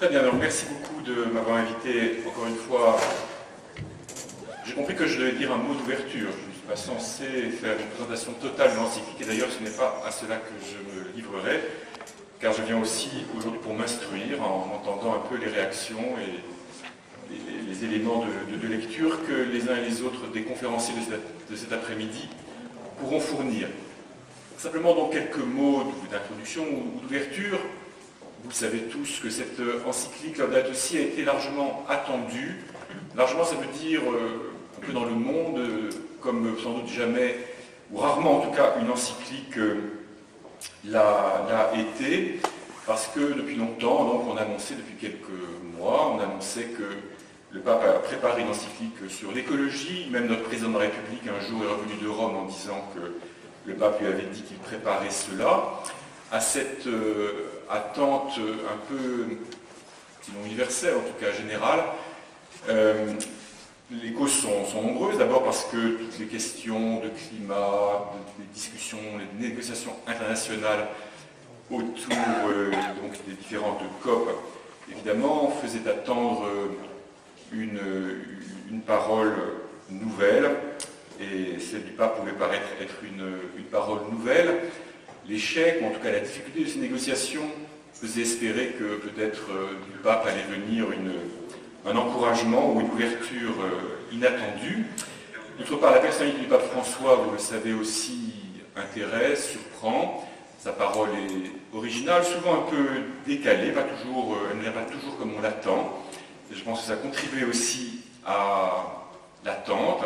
Très bien, alors merci beaucoup de m'avoir invité encore une fois. J'ai compris que je devais dire un mot d'ouverture. Je ne suis pas censé faire une présentation totale de l'encyclique, et d'ailleurs ce n'est pas à cela que je me livrerai, car je viens aussi aujourd'hui pour m'instruire en entendant un peu les réactions et les éléments de lecture que les uns et les autres des conférenciers de cet après-midi pourront fournir. Simplement donc quelques mots d'introduction ou d'ouverture. Vous savez tous que cette encyclique Laudato Si a été largement attendue. Largement, ça veut dire un peu dans le monde, comme sans doute jamais, ou rarement en tout cas, une encyclique l'a été, parce que depuis longtemps, donc on annonçait depuis quelques mois, on annonçait que le pape a préparé une encyclique sur l'écologie. Même notre président de la République un jour est revenu de Rome en disant que le pape lui avait dit qu'il préparait cela. À cette attente un peu, sinon universelle, en tout cas générale, les causes sont nombreuses. D'abord parce que toutes les questions de climat, les discussions, les négociations internationales autour donc des différentes COP, évidemment, faisaient attendre une parole nouvelle, et celle du pape pouvait paraître être une parole nouvelle. L'échec, ou en tout cas la difficulté de ces négociations, faisait espérer que peut-être du pape allait venir un encouragement ou une ouverture inattendue. D'autre part, la personnalité du pape François, vous le savez aussi, intéresse, surprend. Sa parole est originale, souvent un peu décalée, elle ne vient pas toujours comme on l'attend. Et je pense que ça contribuait aussi à l'attente,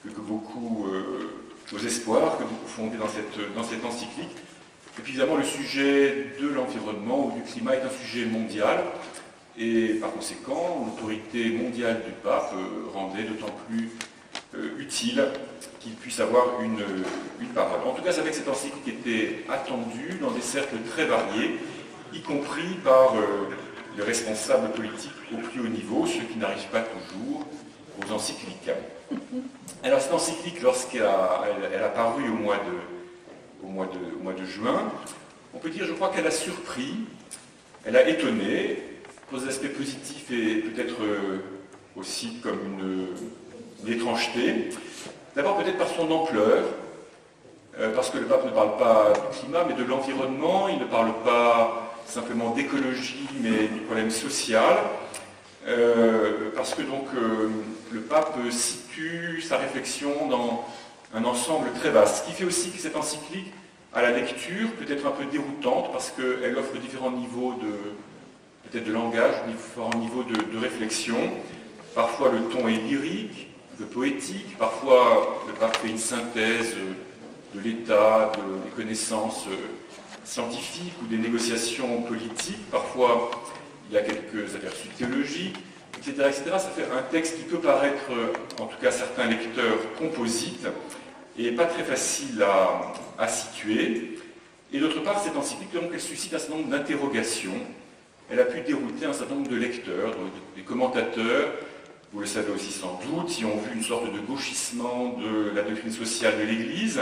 que beaucoup, aux espoirs que beaucoup fondaient dans cette encyclique. Et puis évidemment, le sujet de l'environnement ou du climat est un sujet mondial, et par conséquent, l'autorité mondiale du pape rendait d'autant plus utile qu'il puisse avoir une parole. En tout cas, c'est vrai que cette encyclique était attendue dans des cercles très variés, y compris par les responsables politiques au plus haut niveau, ceux qui n'arrivent pas toujours aux encycliques. Alors cette encyclique, lorsqu'elle a paru au mois de juin, on peut dire, je crois qu'elle a surpris, elle a étonné, pour des aspects positifs et peut-être aussi comme une étrangeté. D'abord peut-être par son ampleur, parce que le pape ne parle pas du climat, mais de l'environnement. Il ne parle pas simplement d'écologie, mais du problème social. Parce que donc le pape situe sa réflexion dans un ensemble très vaste. Ce qui fait aussi que cette encyclique, à la lecture, peut être un peu déroutante, parce qu'elle offre différents niveaux peut-être de langage, différents niveaux de réflexion. Parfois le ton est lyrique, un peu poétique, parfois le pape fait une synthèse de l'état, des connaissances scientifiques ou des négociations politiques, parfois il y a quelques aperçus théologiques, etc., etc. Ça fait un texte qui peut paraître, en tout cas à certains lecteurs, composite, et pas très facile à situer. Et d'autre part, cette encyclique, donc, elle suscite un certain nombre d'interrogations. Elle a pu dérouter un certain nombre de lecteurs, des commentateurs, vous le savez aussi sans doute, qui ont vu une sorte de gauchissement de la doctrine sociale de l'Église.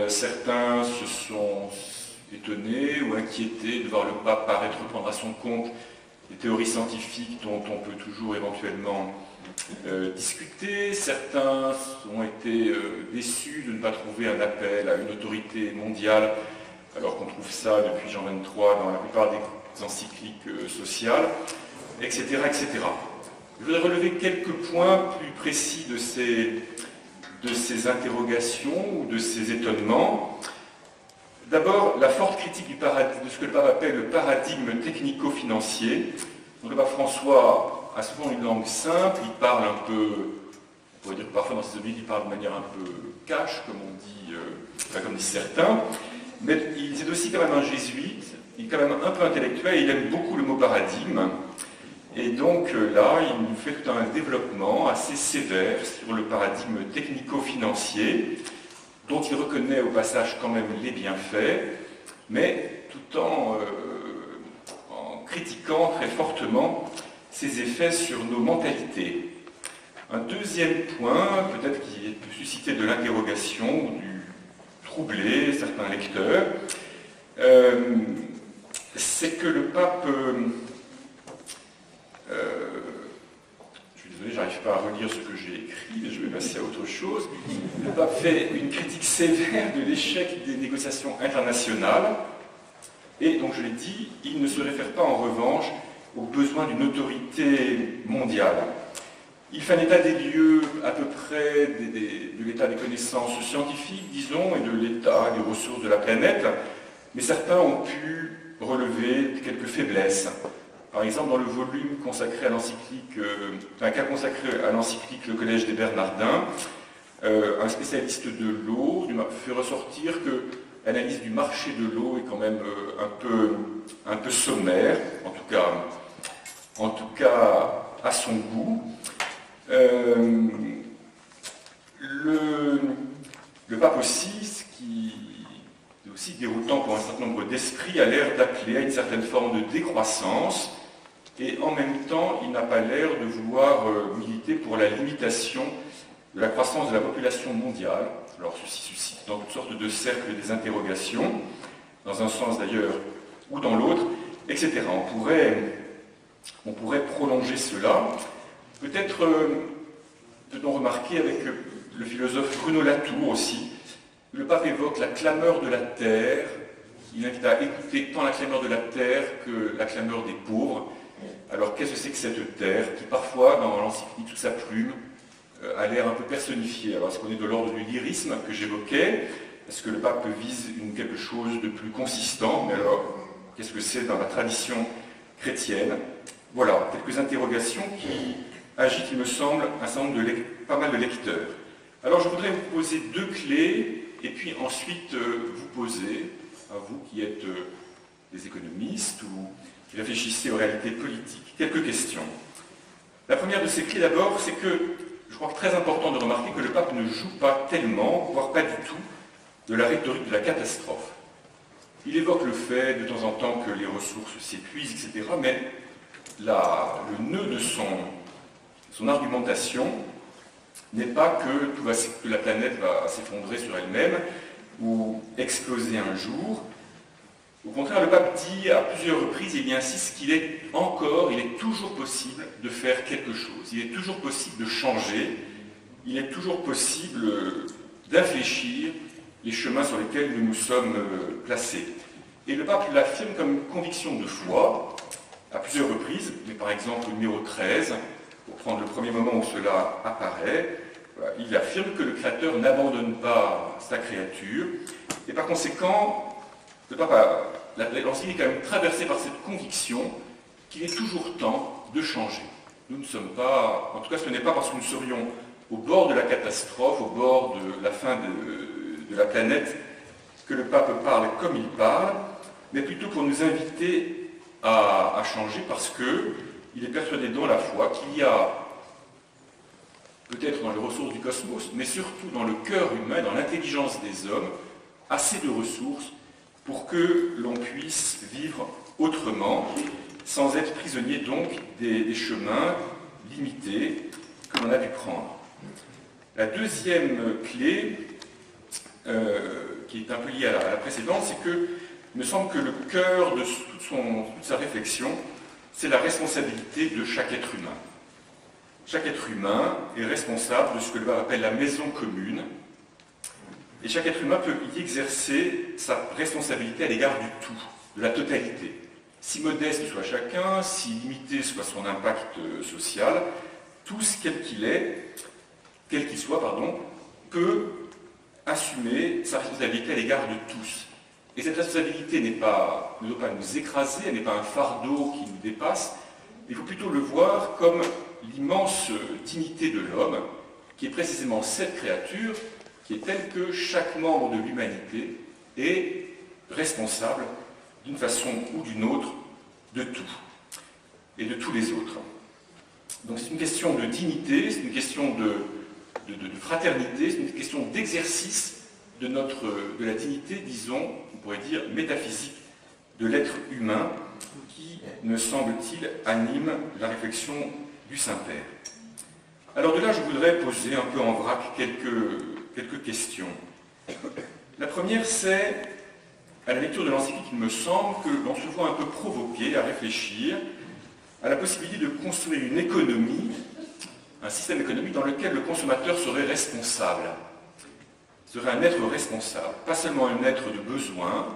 Certains se sont étonnés ou inquiétés de voir le pape paraître prendre à son compte des théories scientifiques dont on peut toujours éventuellement discuter. Certains ont été déçus de ne pas trouver un appel à une autorité mondiale, alors qu'on trouve ça depuis Jean XXIII dans la plupart des encycliques sociales, etc., etc. Je voudrais relever quelques points plus précis de ces interrogations ou de ces étonnements. D'abord, la forte critique de ce que le pape appelle le paradigme technico-financier. Donc, le pape François a souvent une langue simple, il parle un peu, on pourrait dire que parfois dans ses homélies, il parle de manière un peu cash, comme on dit, comme disent certains, mais c'est aussi quand même un jésuite, il est quand même un peu intellectuel, et il aime beaucoup le mot paradigme. Et donc là, il nous fait tout un développement assez sévère sur le paradigme technico-financier, dont il reconnaît au passage quand même les bienfaits, mais tout en critiquant très fortement ses effets sur nos mentalités. Un deuxième point, peut-être qui peut susciter de l'interrogation ou du troubler certains lecteurs, c'est que le pape n'arrive pas à relire ce que j'ai écrit, je vais passer à autre chose. Le pape fait une critique sévère de l'échec des négociations internationales. Et donc, je l'ai dit, il ne se réfère pas en revanche aux besoins d'une autorité mondiale. Il fait un état des lieux à peu près de l'état des connaissances scientifiques, disons, et de l'état des ressources de la planète, mais certains ont pu relever quelques faiblesses. Par exemple, dans le volume consacré à l'encyclique, qu'a consacré à l'encyclique Le Collège des Bernardins, un spécialiste de l'eau fait ressortir que l'analyse du marché de l'eau est quand même un peu sommaire, en tout cas à son goût. Le pape aussi, ce qui est aussi déroutant pour un certain nombre d'esprits, a l'air d'appeler à une certaine forme de décroissance, et en même temps, il n'a pas l'air de vouloir militer pour la limitation de la croissance de la population mondiale. Alors ceci suscite dans toutes sortes de cercles des interrogations, dans un sens d'ailleurs ou dans l'autre, etc. On pourrait prolonger cela. Peut-être peut-on remarquer avec le philosophe Bruno Latour aussi, le pape évoque la clameur de la terre, il invite à écouter tant la clameur de la terre que la clameur des pauvres. Alors qu'est-ce que c'est que cette terre qui parfois, dans l'encyclique sous sa plume, a l'air un peu personnifiée? Alors est-ce qu'on est de l'ordre du lyrisme que j'évoquais? Est-ce que le pape vise quelque chose de plus consistant? Mais alors, qu'est-ce que c'est dans la tradition chrétienne? Voilà, quelques interrogations qui agitent, il me semble, pas mal de lecteurs. Alors je voudrais vous poser deux clés, et puis ensuite vous poser, à vous qui êtes des économistes ou qui réfléchissez aux réalités politiques, quelques questions. La première de ces clés d'abord, c'est que je crois que c'est très important de remarquer que le pape ne joue pas tellement, voire pas du tout, de la rhétorique de la catastrophe. Il évoque le fait de temps en temps que les ressources s'épuisent, etc., mais le nœud de son argumentation n'est pas que la planète va s'effondrer sur elle-même ou exploser un jour. Au contraire, le pape dit à plusieurs reprises, il y insiste qu'il est toujours possible de faire quelque chose, il est toujours possible de changer, il est toujours possible d'infléchir les chemins sur lesquels nous nous sommes placés. Et le pape l'affirme comme une conviction de foi, à plusieurs reprises, mais par exemple au numéro 13, pour prendre le premier moment où cela apparaît, il affirme que le Créateur n'abandonne pas sa créature, et par conséquent, le pape l'encyclique est quand même traversé par cette conviction qu'il est toujours temps de changer. Nous ne sommes pas, en tout cas ce n'est pas parce que nous serions au bord de la catastrophe, au bord de la fin de la planète, que le pape parle comme il parle, mais plutôt pour nous inviter à changer parce qu'il est persuadé dans la foi qu'il y a, peut-être dans les ressources du cosmos, mais surtout dans le cœur humain, dans l'intelligence des hommes, assez de ressources pour que l'on puisse vivre autrement, sans être prisonnier donc des chemins limités que l'on a dû prendre. La deuxième clé, qui est un peu liée à la précédente, c'est que il me semble que le cœur de toute sa réflexion, c'est la responsabilité de chaque être humain. Chaque être humain est responsable de ce que le pape appelle la maison commune, et chaque être humain peut y exercer sa responsabilité à l'égard du tout, de la totalité. Si modeste soit chacun, si limité soit son impact social, tous, quel qu'il soit, peut assumer sa responsabilité à l'égard de tous. Et cette responsabilité ne doit pas nous écraser, elle n'est pas un fardeau qui nous dépasse, il faut plutôt le voir comme l'immense dignité de l'homme, qui est précisément cette créature, qui est telle que chaque membre de l'humanité est responsable d'une façon ou d'une autre de tout, et de tous les autres. Donc c'est une question de dignité, c'est une question de fraternité, c'est une question d'exercice de la dignité, disons, on pourrait dire, métaphysique de l'être humain, qui, me semble-t-il, anime la réflexion du Saint-Père. Alors de là, je voudrais poser un peu en vrac quelques questions. La première, c'est, à la lecture de l'encyclique, il me semble que l'on se voit un peu provoqué à réfléchir à la possibilité de construire une économie, un système économique dans lequel le consommateur serait responsable, serait un être responsable, pas seulement un être de besoin,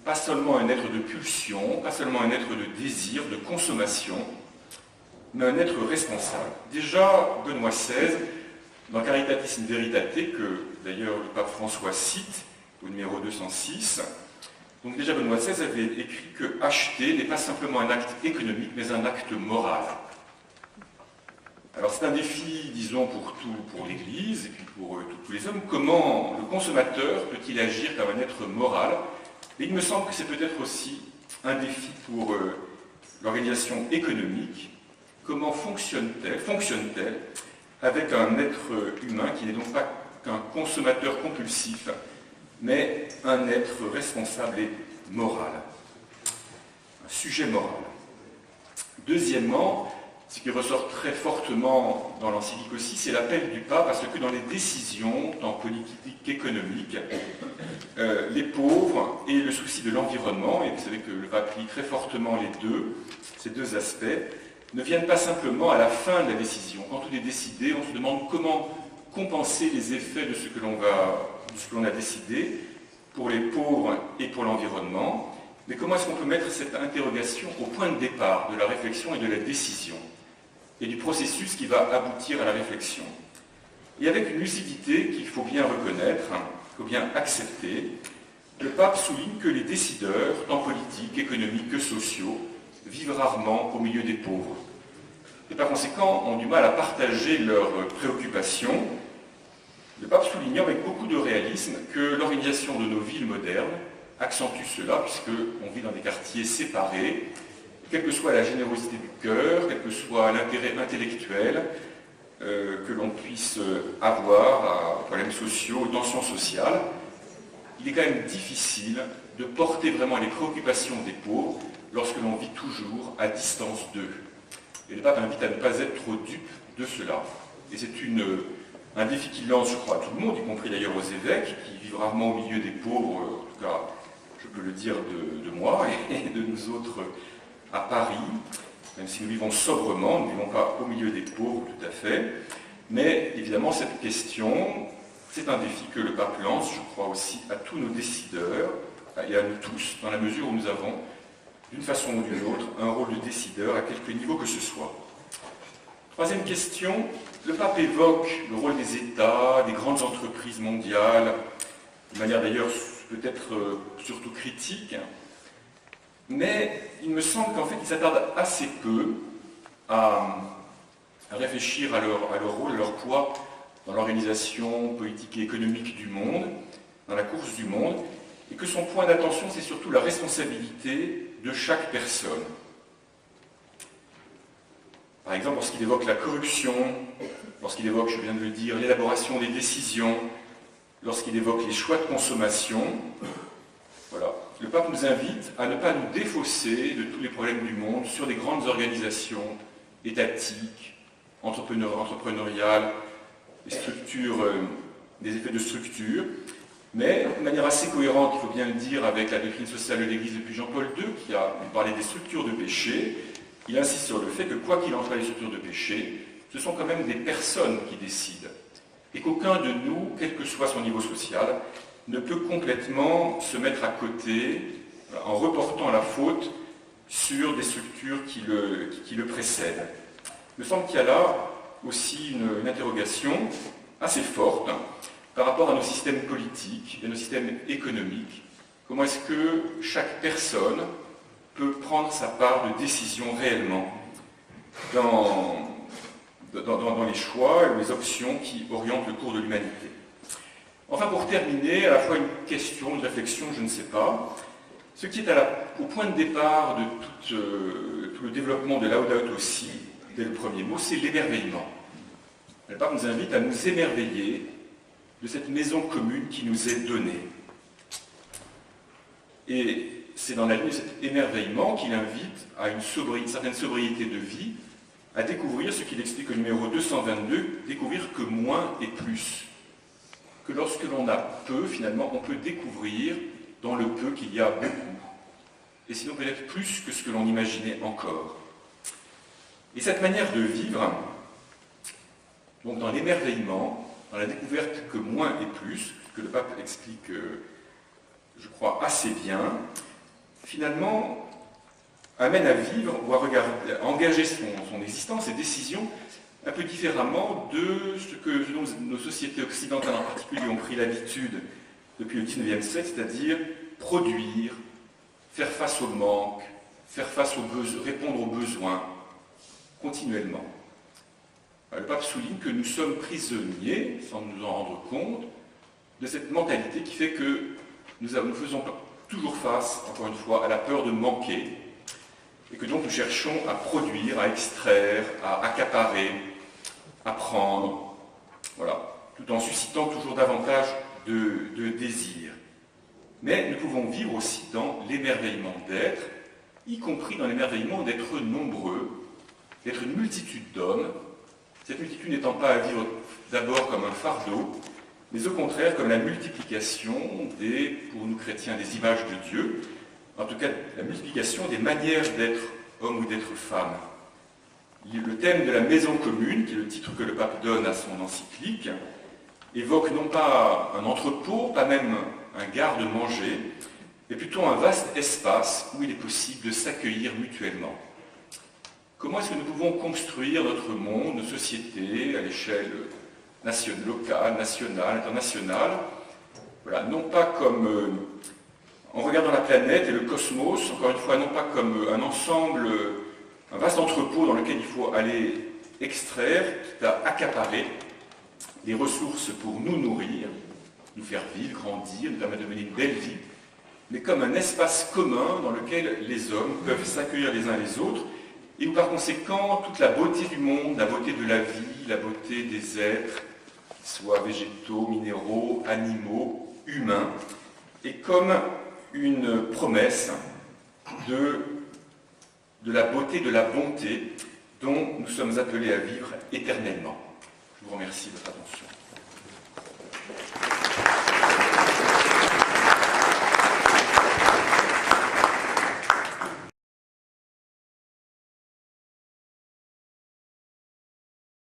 pas seulement un être de pulsion, pas seulement un être de désir, de consommation, mais un être responsable. Déjà, Benoît XVI, dans Caritatis in Veritate, que d'ailleurs le pape François cite au numéro 206, donc déjà Benoît XVI avait écrit que acheter n'est pas simplement un acte économique, mais un acte moral. Alors c'est un défi, disons, pour l'Église et puis pour tous les hommes. Comment le consommateur peut-il agir comme un être moral? Et il me semble que c'est peut-être aussi un défi pour l'organisation économique. Comment fonctionne-t-elle avec un être humain qui n'est donc pas qu'un consommateur compulsif, mais un être responsable et moral, un sujet moral. Deuxièmement, ce qui ressort très fortement dans l'encyclique aussi, c'est l'appel du pape à ce que dans les décisions, tant politiques qu'économiques, les pauvres et le souci de l'environnement, et vous savez que le pape lit très fortement ces deux aspects, ne viennent pas simplement à la fin de la décision. Quand tout est décidé, on se demande comment compenser les effets de ce que l'on a décidé pour les pauvres et pour l'environnement, mais comment est-ce qu'on peut mettre cette interrogation au point de départ de la réflexion et de la décision, et du processus qui va aboutir à la réflexion. Et avec une lucidité qu'il faut bien reconnaître, qu'il faut bien accepter, le pape souligne que les décideurs, tant politiques, économiques que sociaux, vivent rarement au milieu des pauvres. Et par conséquent, ont du mal à partager leurs préoccupations. Le pape soulignant avec beaucoup de réalisme que l'organisation de nos villes modernes accentue cela, puisqu'on vit dans des quartiers séparés, quelle que soit la générosité du cœur, quel que soit l'intérêt intellectuel que l'on puisse avoir à problèmes sociaux, aux tensions sociales, il est quand même difficile de porter vraiment les préoccupations des pauvres lorsque l'on vit toujours à distance d'eux. Et le pape invite à ne pas être trop dupe de cela. Et c'est un défi qu'il lance, je crois, à tout le monde, y compris d'ailleurs aux évêques, qui vivent rarement au milieu des pauvres, en tout cas, je peux le dire de moi et de nous autres à Paris, même si nous vivons sobrement, nous ne vivons pas au milieu des pauvres tout à fait, mais évidemment cette question, c'est un défi que le pape lance, je crois aussi, à tous nos décideurs, et à nous tous, dans la mesure où nous avons, d'une façon ou d'une autre, un rôle de décideur à quelque niveau que ce soit. Troisième question, le pape évoque le rôle des États, des grandes entreprises mondiales, de manière d'ailleurs peut-être surtout critique, mais il me semble qu'en fait il s'attarde assez peu à réfléchir à leur rôle, à leur poids dans l'organisation politique et économique du monde, dans la course du monde, et que son point d'attention c'est surtout la responsabilité de chaque personne. Par exemple, lorsqu'il évoque la corruption, lorsqu'il évoque, je viens de le dire, l'élaboration des décisions, lorsqu'il évoque les choix de consommation, voilà. Le pape nous invite à ne pas nous défausser de tous les problèmes du monde sur des grandes organisations étatiques, entrepreneuriales, des structures, des effets de structure, mais de manière assez cohérente, il faut bien le dire, avec la doctrine sociale de l'Église depuis Jean-Paul II, qui a parlé des structures de péché. Il insiste sur le fait que, quoi qu'il en soit les structures de péché, ce sont quand même des personnes qui décident. Et qu'aucun de nous, quel que soit son niveau social, ne peut complètement se mettre à côté en reportant la faute sur des structures qui le précèdent. Il me semble qu'il y a là aussi une interrogation assez forte par rapport à nos systèmes politiques et nos systèmes économiques. Comment est-ce que chaque personne peut prendre sa part de décision réellement dans les choix et les options qui orientent le cours de l'humanité. Enfin, pour terminer, à la fois une question, une réflexion, je ne sais pas, ce qui est au point de départ de tout le développement de Laudato Si, dès le premier mot, c'est l'émerveillement. Le pape nous invite à nous émerveiller de cette maison commune qui nous est donnée. Et c'est dans la ligne de cet émerveillement qu'il invite à une certaine sobriété de vie, à découvrir ce qu'il explique au numéro 222, découvrir que moins est plus. Que lorsque l'on a peu, finalement, on peut découvrir dans le peu qu'il y a beaucoup. Et sinon peut-être plus que ce que l'on imaginait encore. Et cette manière de vivre, Donc dans l'émerveillement, dans la découverte que moins est plus, que le pape explique, je crois, assez bien, finalement amène à vivre ou à regarder, à engager son existence, ses décisions, un peu différemment de ce que nos sociétés occidentales en particulier ont pris l'habitude depuis le XIXe siècle, c'est-à-dire produire, faire face au manque, faire face répondre aux besoins continuellement. Le pape souligne que nous sommes prisonniers, sans nous en rendre compte, de cette mentalité qui fait que nous faisons toujours face, encore une fois, à la peur de manquer, et que donc nous cherchons à produire, à extraire, à accaparer, à prendre, voilà, tout en suscitant toujours davantage de désir. Mais nous pouvons vivre aussi dans l'émerveillement d'être, y compris dans l'émerveillement d'être nombreux, d'être une multitude d'hommes, cette multitude n'étant pas à vivre d'abord comme un fardeau, mais au contraire comme la multiplication pour nous chrétiens, des images de Dieu, en tout cas la multiplication des manières d'être homme ou d'être femme. Le thème de la maison commune, qui est le titre que le pape donne à son encyclique, évoque non pas un entrepôt, pas même un garde-manger, mais plutôt un vaste espace où il est possible de s'accueillir mutuellement. Comment est-ce que nous pouvons construire notre monde, nos sociétés, à l'échelle locale, nationale, internationale, voilà, non pas comme, en regardant la planète et le cosmos, encore une fois, non pas comme un ensemble, un vaste entrepôt dans lequel il faut aller extraire, quitte à accaparer les ressources pour nous nourrir, nous faire vivre, grandir, nous permettre de mener une belle vie, mais comme un espace commun dans lequel les hommes peuvent s'accueillir les uns les autres, et où par conséquent toute la beauté du monde, la beauté de la vie, la beauté des êtres, soit végétaux, minéraux, animaux, humains, est comme une promesse de la beauté, de la bonté dont nous sommes appelés à vivre éternellement. Je vous remercie de votre attention.